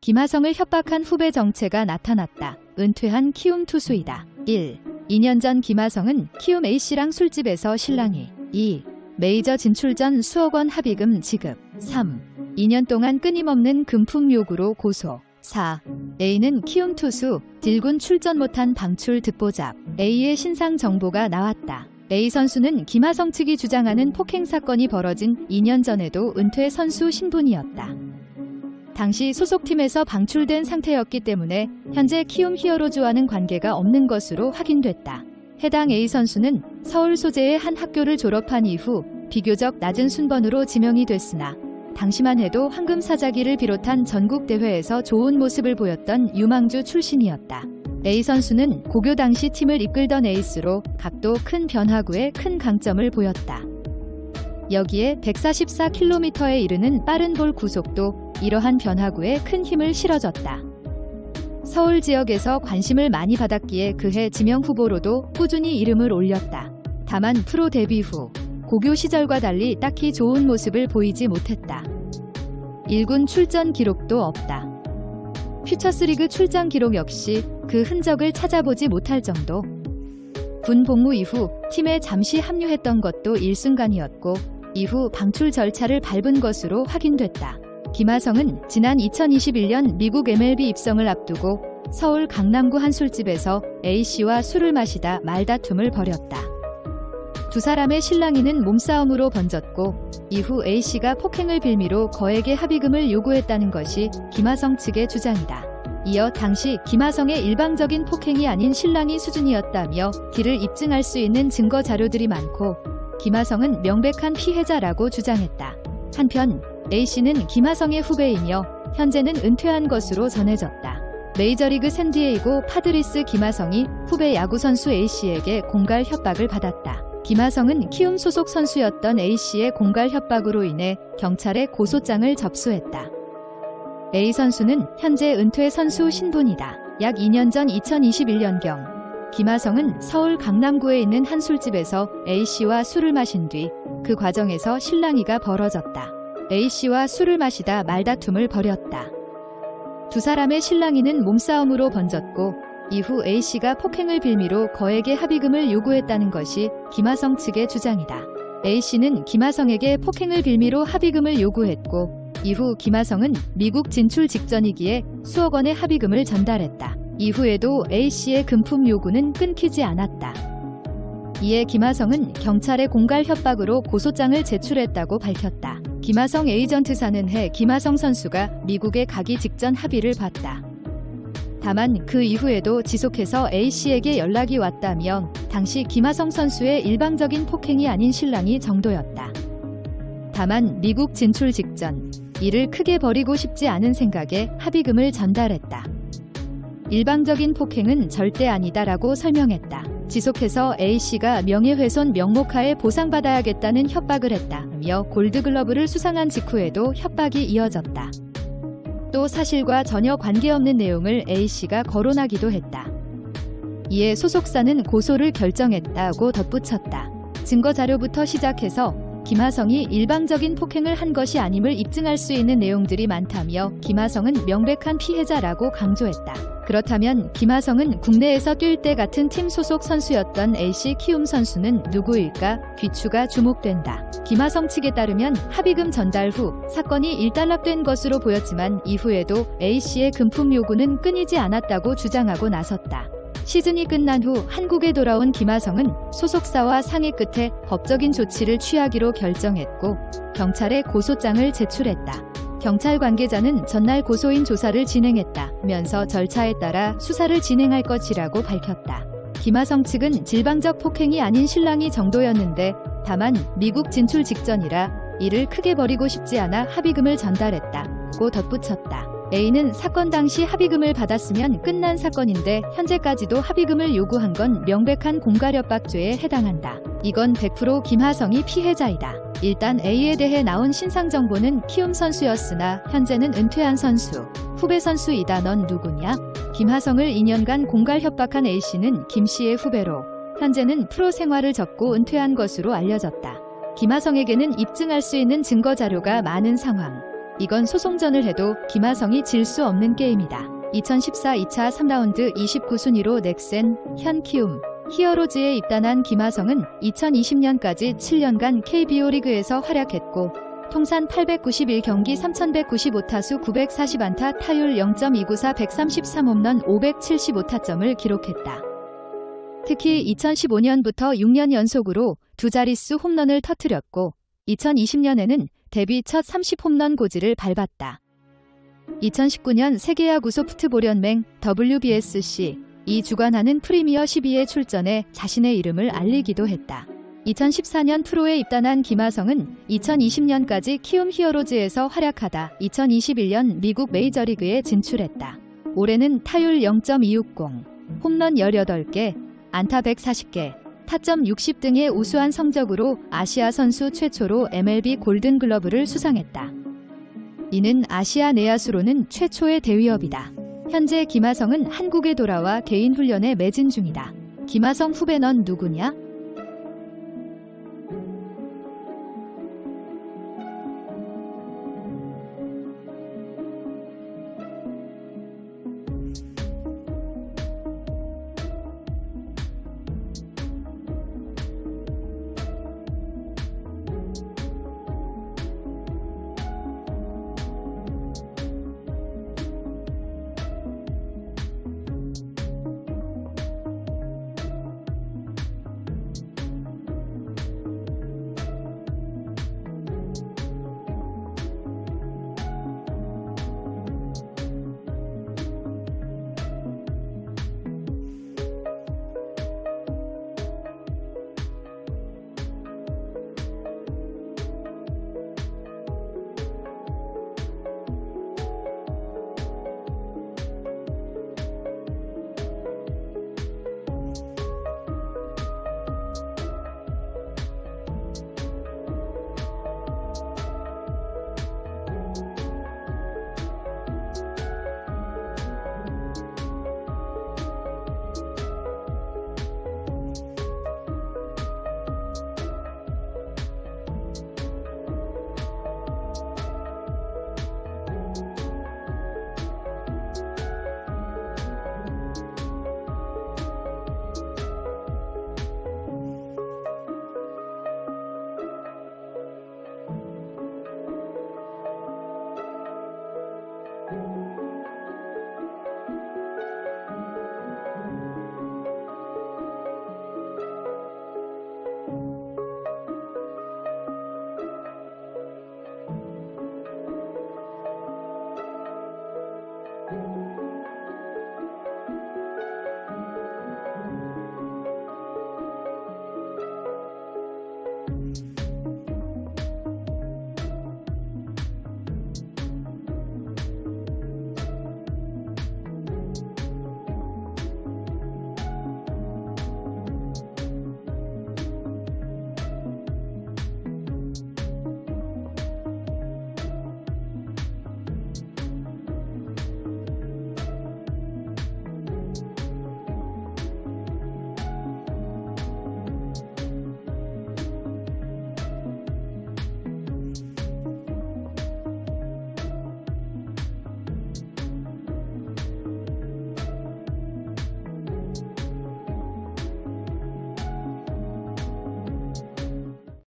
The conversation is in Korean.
김하성을 협박한 후배 정체가 나타났다. 은퇴한 키움 투수이다. 1. 2년 전 김하성은 키움 A씨랑 술집에서 실랑이. 2. 메이저 진출 전 수억 원 합의금 지급. 3. 2년 동안 끊임없는 금품 요구로 고소. 4. A는 키움 투수 딜군 출전 못한 방출 듣보잡. A의 신상 정보가 나왔다. A 선수는 김하성 측이 주장하는 폭행 사건이 벌어진 2년 전에도 은퇴 선수 신분이었다. 당시 소속팀에서 방출된 상태였기 때문에 현재 키움 히어로즈와는 관계가 없는 것으로 확인됐다. 해당 A 선수는 서울 소재의 한 학교를 졸업한 이후 비교적 낮은 순번으로 지명이 됐으나 당시만 해도 황금사자기를 비롯한 전국 대회에서 좋은 모습을 보였던 유망주 출신이었다. A 선수는 고교 당시 팀을 이끌던 에이스로 각도 큰 변화구에 큰 강점을 보였다. 여기에 144km에 이르는 빠른 볼 구속도 이러한 변화구에 큰 힘을 실어줬다. 서울 지역에서 관심을 많이 받았기에 그해 지명 후보로도 꾸준히 이름을 올렸다. 다만 프로 데뷔 후 고교 시절과 달리 딱히 좋은 모습을 보이지 못했다. 1군 출전 기록도 없다. 퓨처스리그 출장 기록 역시 그 흔적을 찾아보지 못할 정도. 군 복무 이후 팀에 잠시 합류했던 것도 일순간이었고 이후 방출 절차를 밟은 것으로 확인됐다. 김하성은 지난 2021년 미국 MLB 입성을 앞두고 서울 강남구 한 술집에서 A씨와 술을 마시다 말다툼을 벌였다. 두 사람의 실랑이는 몸싸움으로 번졌고 이후 A씨가 폭행을 빌미로 거액의 합의금을 요구했다는 것이 김하성 측의 주장이다. 이어 당시 김하성의 일방적인 폭행이 아닌 실랑이 수준이었다며 D를 입증할 수 있는 증거 자료들이 많고 김하성은 명백한 피해자라고 주장했다. 한편 A씨는 김하성의 후배이며 현재는 은퇴한 것으로 전해졌다. 메이저리그 샌디에이고 파드리스 김하성이 후배 야구선수 A씨에게 공갈 협박을 받았다. 김하성은 키움 소속 선수였던 A씨의 공갈 협박으로 인해 경찰에 고소장을 접수했다. A 선수는 현재 은퇴 선수 신분이다. 약 2년 전 2021년경 김하성은 서울 강남구에 있는 한 술집에서 A씨와 술을 마신 뒤 그 과정에서 실랑이가 벌어졌다. A씨와 술을 마시다 말다툼을 벌였다. 두 사람의 실랑이는 몸싸움으로 번졌고 이후 A씨가 폭행을 빌미로 거액의 합의금을 요구했다는 것이 김하성 측의 주장이다. A씨는 김하성에게 폭행을 빌미로 합의금을 요구했고 이후 김하성은 미국 진출 직전이기에 수억 원의 합의금을 전달했다. 이후에도 A씨의 금품 요구는 끊기지 않았다. 이에 김하성은 경찰에 공갈 협박으로 고소장을 제출했다고 밝혔다. 김하성 에이전트사는 해 김하성 선수가 미국에 가기 직전 합의를 봤다. 다만 그 이후에도 지속해서 A씨에게 연락이 왔다며 당시 김하성 선수의 일방적인 폭행이 아닌 실랑이 정도였다. 다만 미국 진출 직전 이를 크게 버리고 싶지 않은 생각에 합의금을 전달했다. 일방적인 폭행은 절대 아니다라고 설명했다. 지속해서 A씨가 명예훼손 명목하에 보상받아야겠다는 협박을 했다며 골드글러브를 수상한 직후에도 협박이 이어졌다. 또 사실과 전혀 관계없는 내용을 A씨가 거론하기도 했다. 이에 소속사는 고소를 결정했다고 덧붙였다. 증거자료부터 시작해서 김하성이 일방적인 폭행을 한 것이 아님을 입증할 수 있는 내용들이 많다며 김하성은 명백한 피해자라고 강조했다. 그렇다면 김하성은 국내에서 뛸 때 같은 팀 소속 선수였던 A씨 키움 선수는 누구일까? 귀추가 주목된다. 김하성 측에 따르면 합의금 전달 후 사건이 일단락된 것으로 보였지만 이후에도 A씨의 금품 요구는 끊이지 않았다고 주장하고 나섰다. 시즌이 끝난 후 한국에 돌아온 김하성은 소속사와 상의 끝에 법적인 조치를 취하기로 결정했고 경찰에 고소장을 제출했다. 경찰 관계자는 전날 고소인 조사를 진행했다면서 절차에 따라 수사를 진행할 것이라고 밝혔다. 김하성 측은 질방적 폭행이 아닌 실랑이 정도였는데 다만 미국 진출 직전이라 이를 크게 버리고 싶지 않아 합의금을 전달했다고 덧붙였다. A는 사건 당시 합의금을 받았으면 끝난 사건인데 현재까지도 합의금을 요구한 건 명백한 공갈협박죄에 해당한다. 이건 100% 김하성이 피해자이다. 일단 A에 대해 나온 신상 정보는 키움 선수였으나 현재는 은퇴한 선수. 후배 선수이다. 넌 누구냐? 김하성을 2년간 공갈 협박한 A씨는 김씨의 후배로 현재는 프로 생활을 접고 은퇴한 것으로 알려졌다. 김하성에게는 입증할 수 있는 증거 자료가 많은 상황. 이건 소송전을 해도 김하성이 질 수 없는 게임이다. 2014 2차 3라운드 29순위로 넥센, 현 키움, 히어로즈에 입단한 김하성은 2020년까지 7년간 KBO 리그에서 활약했고 통산 891경기 3195타수 940안타 타율 0.294 133홈런 575타점을 기록했다. 특히 2015년부터 6년 연속으로 두 자릿수 홈런을 터뜨렸고 2020년에는 데뷔 첫 30홈런 고지를 밟았다. 2019년 세계야구 소프트볼연맹 WBSC 이 주관하는 프리미어 12에 출전해 자신의 이름을 알리기도 했다. 2014년 프로에 입단한 김하성은 2020년까지 키움 히어로즈에서 활약하다 2021년 미국 메이저리그에 진출했다. 올해는 타율 0.260, 홈런 18개, 안타 140개, 타점 60 등의 우수한 성적으로 아시아 선수 최초로 MLB 골든글러브를 수상했다. 이는 아시아 내야수로는 최초의 대위업이다. 현재 김하성은 한국에 돌아와 개인 훈련에 매진 중이다. 김하성 후배 넌 누구냐?